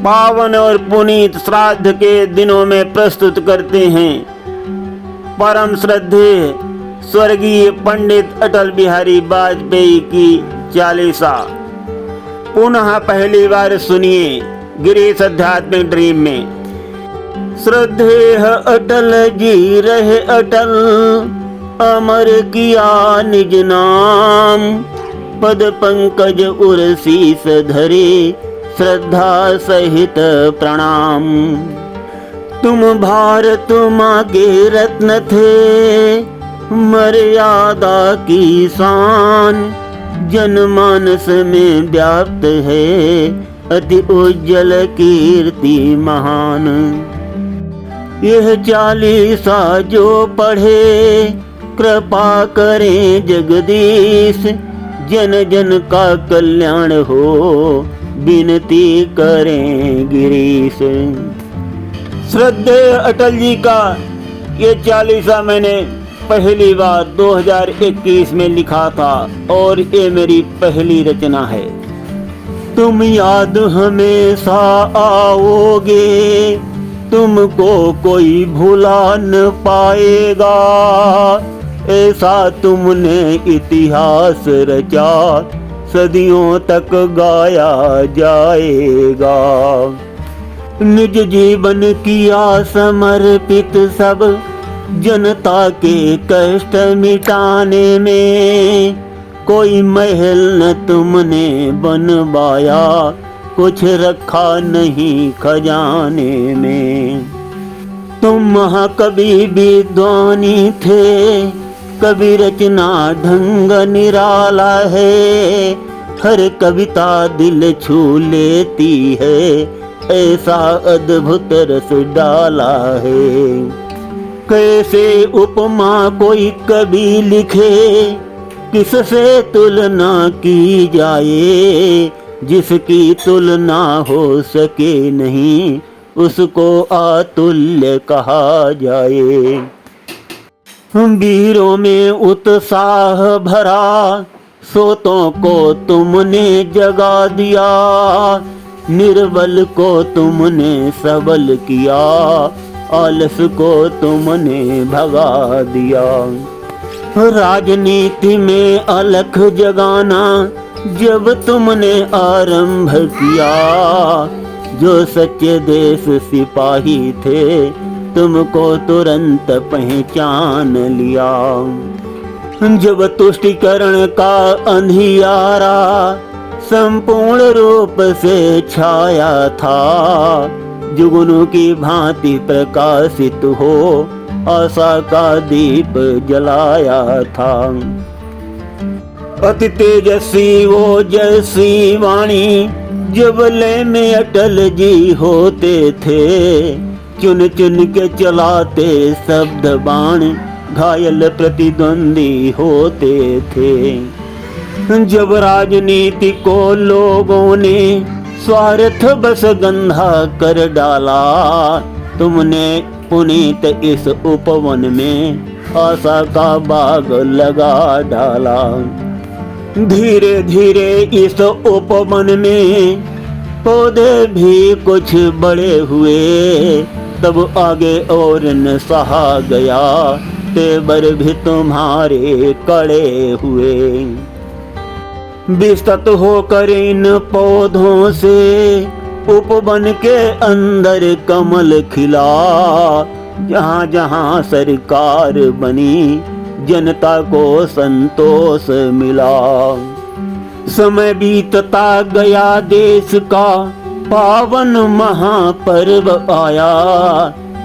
पावन और पुनीत श्राद्ध के दिनों में प्रस्तुत करते हैं। परम श्रद्धेय स्वर्गीय पंडित अटल बिहारी वाजपेयी की चालीसा पुनः पहली बार सुनिए गिरीश आध्यात्मिक ड्रीम में। श्रद्धेय अटल जी रहे अटल, अमर किया निज नाम। पद पंकज उर शीस धरे, श्रद्धा सहित प्रणाम। तुम भारत माँ के रत्न थे, मर्यादा की शान। जनमानस में व्याप्त है, अति उज्जवल कीर्ति महान। यह चालीसा जो पढ़े, कृपा करें जगदीश। जन जन का कल्याण हो, विनती करें गिरीश। श्रद्धेय अटल जी का ये चालीसा मैंने पहली बार 2021 में लिखा था और ये मेरी पहली रचना है। तुम याद हमेशा आओगे, तुमको कोई भुला न पाएगा। ऐसा तुमने इतिहास रचा, सदियों तक गाया जाएगा। निज जीवन किया समर्पित सब, जनता के कष्ट मिटाने में। कोई महल न तुमने बनवाया, कुछ रखा नहीं खजाने में। तुम महाकवि विद्वानी थे, कवि रचना ढंग निराला है। हर कविता दिल छू लेती है, ऐसा अद्भुत रस डाला है। कैसे उपमा कोई कवि लिखे, किससे तुलना की जाए। जिसकी तुलना हो सके नहीं, उसको अतुल्य कहा जाए। वीरों में उत्साह भरा, सोतों को तुमने जगा दिया। निर्बल को तुमने सबल किया, आलस को तुमने भगा दिया। राजनीति में अलख जगाना जब तुमने आरंभ किया। जो सच्चे देश सिपाही थे, तुमको तुरंत पहचान लिया। जब तुष्टिकरण का अंधियारा संपूर्ण रूप से छाया था। जुगनू की भांति प्रकाशित हो, आशा का दीप जलाया था। अति तेजस्वी वो जैसी वाणी, जब लय में अटल जी होते थे। चुन चुन के चलाते शब्द बाण, घायल प्रतिद्वंदी होते थे। जब राजनीति को लोगों ने स्वार्थ बस गंधा कर डाला। तुमने पुनीत इस उपवन में आशा का बाग लगा डाला। धीरे धीरे इस उपवन में पौधे भी कुछ बड़े हुए। तब आगे और न सहा गया, तेवर भी तुम्हारे कड़े हुए। विस्तृत होकर इन पौधों से उपवन के अंदर कमल खिला। जहाँ जहाँ सरकार बनी, जनता को संतोष मिला। समय बीतता गया, देश का पावन महापर्व आया।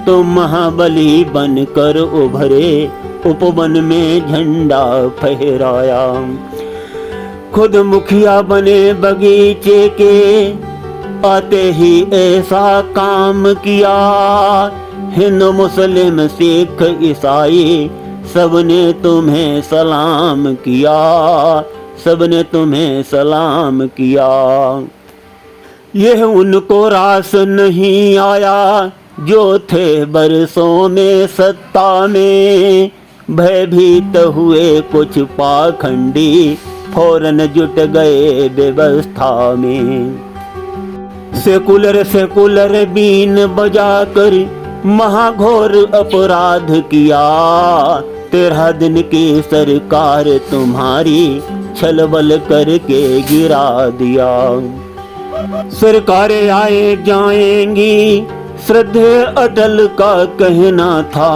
तो महाबली बनकर उभरे, उपवन में झंडा फहराया। खुद मुखिया बने बगीचे के, आते ही ऐसा काम किया। हिंदू मुस्लिम सिख ईसाई सबने तुम्हें सलाम किया। सबने तुम्हें सलाम किया। यह उनको रास नहीं आया, जो थे बरसों में सत्ता में। भयभीत हुए कुछ पाखंडी, फौरन जुट गए व्यवस्था में। सेकुलर बीन बजाकर महाघोर अपराध किया। 13 दिन की सरकार तुम्हारी छलबल करके गिरा दिया। सरकारें आए जाएंगी श्रद्धे अटल का कहना था।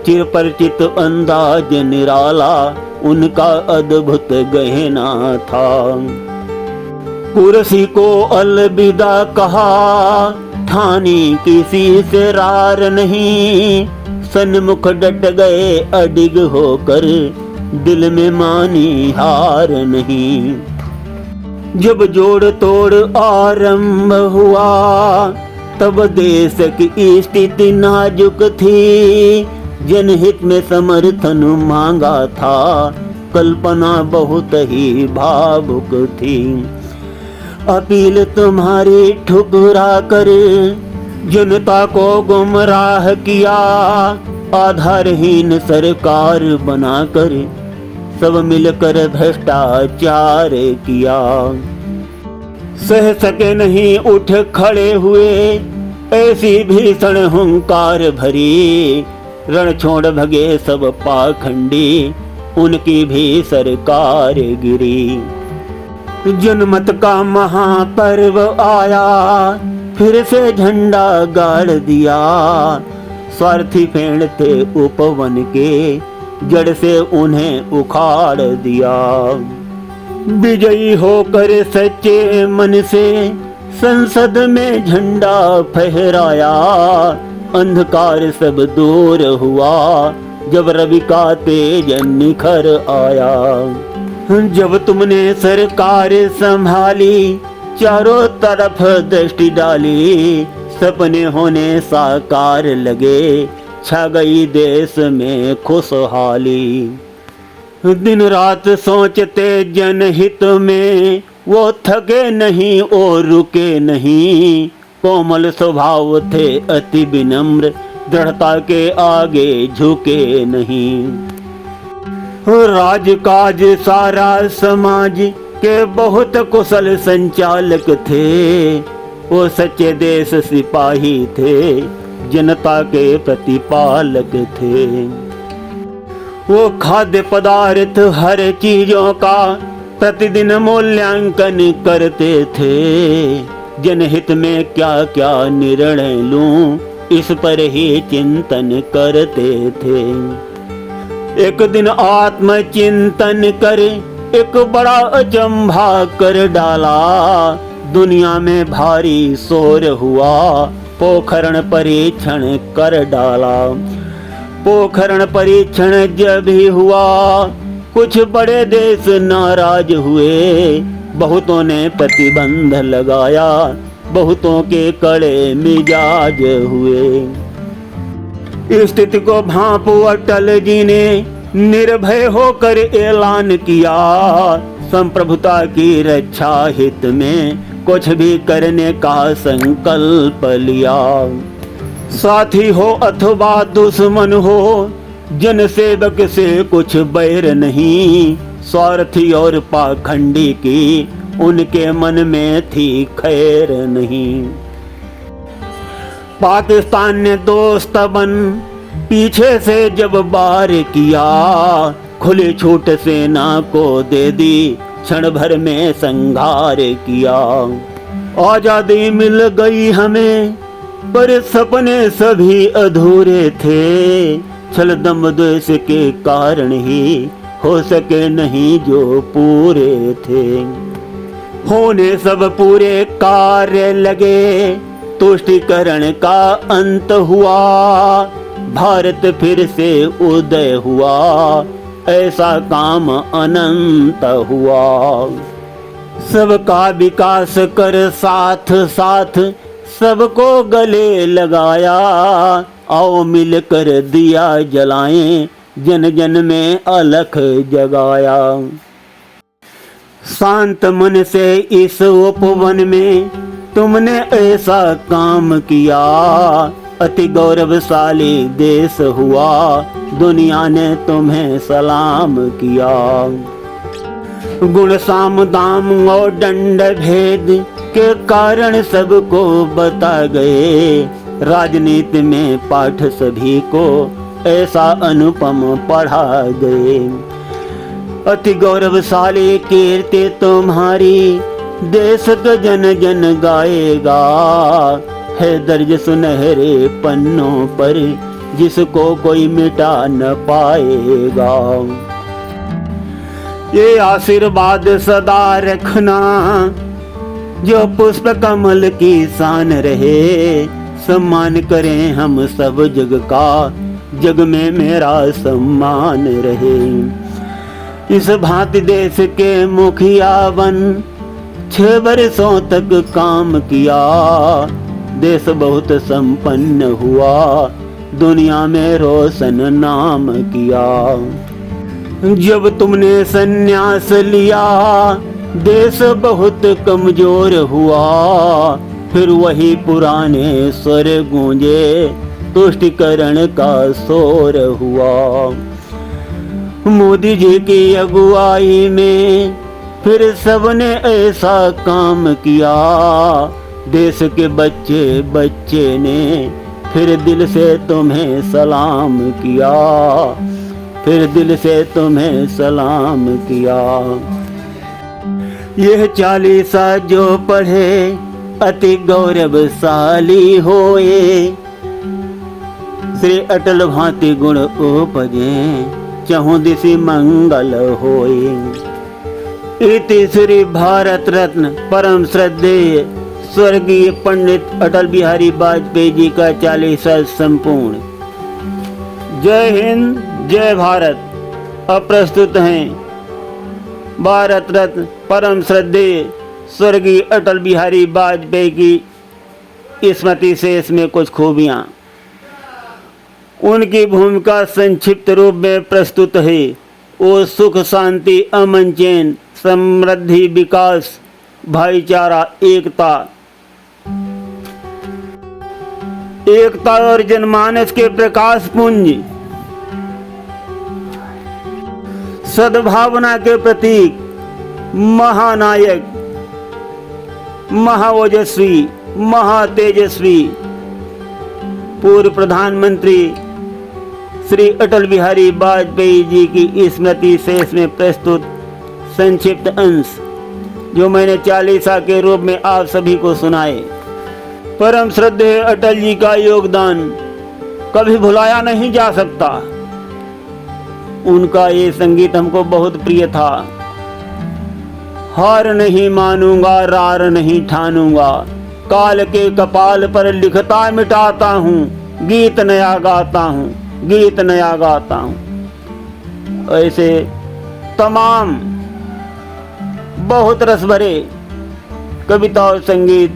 चिरपरिचित अंदाज निराला उनका अद्भुत गहना था। कुर्सी को अलविदा कहा, ठानी किसी से रार नहीं। सन्मुख डट गए अडिग होकर, दिल में मानी हार नहीं। जब जोड़ तोड़ आरंभ हुआ, तब देश की स्थिति नाजुक थी। जनहित में समर्थन मांगा था, कल्पना बहुत ही भावुक थी। अपील तुम्हारी ठुकरा कर जनता को गुमराह किया। आधारहीन सरकार बनाकर सब मिलकर भ्रष्टाचार किया। सह सके नहीं उठ खड़े हुए, ऐसी भीषण हुंकार भरी। रण छोड़ भगे सब पाखंडी, उनकी भी सरकार गिरी। जनमत का महापर्व आया, फिर से झंडा गाड़ दिया। स्वार्थी फेंड़ थे उपवन के, जड़ से उन्हें उखाड़ दिया। विजयी होकर सच्चे मन से संसद में झंडा फहराया। अंधकार सब दूर हुआ, जब रवि का तेज निखर आया। जब तुमने सरकार संभाली, चारों तरफ दृष्टि डाली। सपने होने साकार लगे, छा गई देश में खुशहाली। दिन रात सोचते जनहित में, वो थके नहीं और रुके नहीं। कोमल स्वभाव थे अति विनम्र, दृढ़ता के आगे झुके नहीं। राजकाज सारा समाज के बहुत कुशल संचालक थे। वो सच्चे देश सिपाही थे, जनता के प्रतिपालक थे। वो खाद्य पदार्थ हर चीजों का प्रतिदिन मूल्यांकन करते थे। जनहित में क्या क्या निर्णय लूं, इस पर ही चिंतन करते थे। एक दिन आत्मचिंतन कर एक बड़ा अचंभा कर डाला। दुनिया में भारी शोर हुआ, पोखरण परीक्षण कर डाला। पोखरण परीक्षण जब भी हुआ, कुछ बड़े देश नाराज हुए। बहुतों ने प्रतिबंध लगाया, बहुतों के कड़े मिजाज हुए। स्थिति को भांपू अटल जी ने निर्भय होकर ऐलान किया। संप्रभुता की रक्षा हित में कुछ भी करने का संकल्प लिया। साथी हो अथवा दुश्मन हो, जनसेवक से कुछ बैर नहीं। स्वार्थी और पाखंडी की उनके मन में थी खैर नहीं। पाकिस्तान ने दोस्त बन पीछे से जब वार किया, खुली छूट सेना को दे दी, क्षण भर में संहार किया। आजादी मिल गई हमें, पर सपने सभी अधूरे थे। छल दम द्वेष के कारण ही हो सके नहीं जो पूरे थे। होने सब पूरे कार्य लगे, तुष्टिकरण का अंत हुआ। भारत फिर से उदय हुआ, ऐसा काम अनंत हुआ। सबका विकास कर साथ साथ, सबको गले लगाया। आओ मिलकर दिया जलाएं, जन जन में अलख जगाया। शांत मन से इस उपवन में तुमने ऐसा काम किया। अति गौरवशाली देश हुआ, दुनिया ने तुम्हें सलाम किया। गुण साम दाम और दंड भेद के कारण सबको बता गए, राजनीति में पाठ सभी को ऐसा अनुपम पढ़ा गए। अति गौरवशाली कीर्ति तुम्हारी देश का जन जन गाएगा, है दर्ज सुनहरे पन्नों पर जिसको कोई मिटा न पाएगा। ये आशीर्वाद सदा रखना जो पुष्प कमल की शान रहे, सम्मान करें हम सब जग का, जग में मेरा सम्मान रहे। इस भांति देश के मुखिया बन 6 वर्षों तक काम किया, देश बहुत संपन्न हुआ, दुनिया में रोशन नाम किया। जब तुमने संन्यास लिया देश बहुत कमजोर हुआ, फिर वही पुराने स्वर गूंजे, तुष्टिकरण का शोर हुआ। मोदी जी की अगुवाई में फिर सबने ऐसा काम किया, देश के बच्चे बच्चे ने फिर दिल से तुम्हें सलाम किया, फिर दिल से तुम्हें सलाम किया। यह 40 जो पढ़े अति गौरवशाली होए, श्री अटल भांति गुण उपजे, चहुँ दिशि मंगल होए। इति श्री भारत रत्न परम श्रद्धेय स्वर्गीय पंडित अटल बिहारी वाजपेयी जी का 40वां संपूर्ण। जय हिंद, जय भारत। अब प्रस्तुत हैं भारत रत्न परम श्रद्धेय स्वर्गीय अटल बिहारी वाजपेयी की स्मृति शेष में कुछ खूबियाँ। उनकी भूमिका संक्षिप्त रूप में प्रस्तुत है। वो सुख शांति अमन चैन समृद्धि विकास भाईचारा एकता और जनमानस के प्रकाश पुंज, सद्भावना के प्रतीक, महानायक, महाओजस्वी, महातेजस्वी पूर्व प्रधानमंत्री श्री अटल बिहारी वाजपेयी जी की स्मृति शेष में प्रस्तुत संक्षिप्त अंश जो मैंने 40 के रूप में आप सभी को सुनाए। परम श्रद्धेय अटल जी का योगदान कभी भुलाया नहीं जा सकता। उनका ये संगीत हमको बहुत प्रिय था। हार नहीं मानूंगा, रार नहीं ठानूंगा, काल के कपाल पर लिखता मिटाता हूँ, गीत नया गाता हूँ, गीत नया गाता हूँ। ऐसे तमाम बहुत रस भरे कविता और संगीत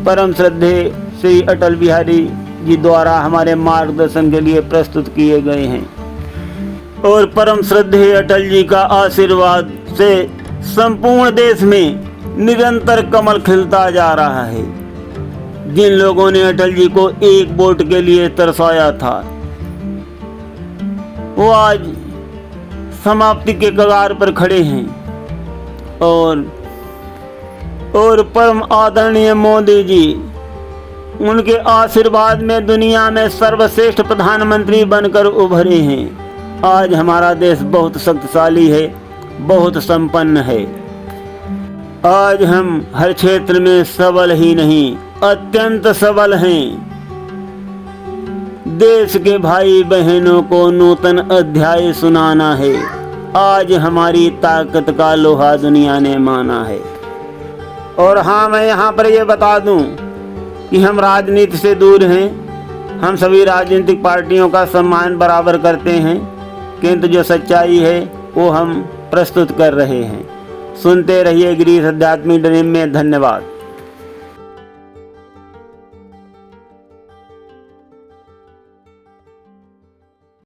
परम श्रद्धेय श्री अटल बिहारी जी द्वारा हमारे मार्गदर्शन के लिए प्रस्तुत किए गए हैं। और परम श्रद्धेय अटल जी का आशीर्वाद से संपूर्ण देश में निरंतर कमल खिलता जा रहा है। जिन लोगों ने अटल जी को एक वोट के लिए तरसाया था, वो आज समाप्ति के कगार पर खड़े हैं। और परम आदरणीय मोदी जी, उनके आशीर्वाद में दुनिया में सर्वश्रेष्ठ प्रधानमंत्री बनकर उभरे हैं। आज हमारा देश बहुत शक्तिशाली है, बहुत संपन्न है। आज हम हर क्षेत्र में सबल ही नहीं, अत्यंत सबल हैं। देश के भाई बहनों को नूतन अध्याय सुनाना है। आज हमारी ताकत का लोहा दुनिया ने माना है। और हाँ, मैं यहाँ पर ये बता दूं कि हम राजनीति से दूर हैं। हम सभी राजनीतिक पार्टियों का सम्मान बराबर करते हैं, किंतु जो सच्चाई है वो हम प्रस्तुत कर रहे हैं। सुनते रहिए गिरीश आध्यात्मिक ड्रीम में। धन्यवाद।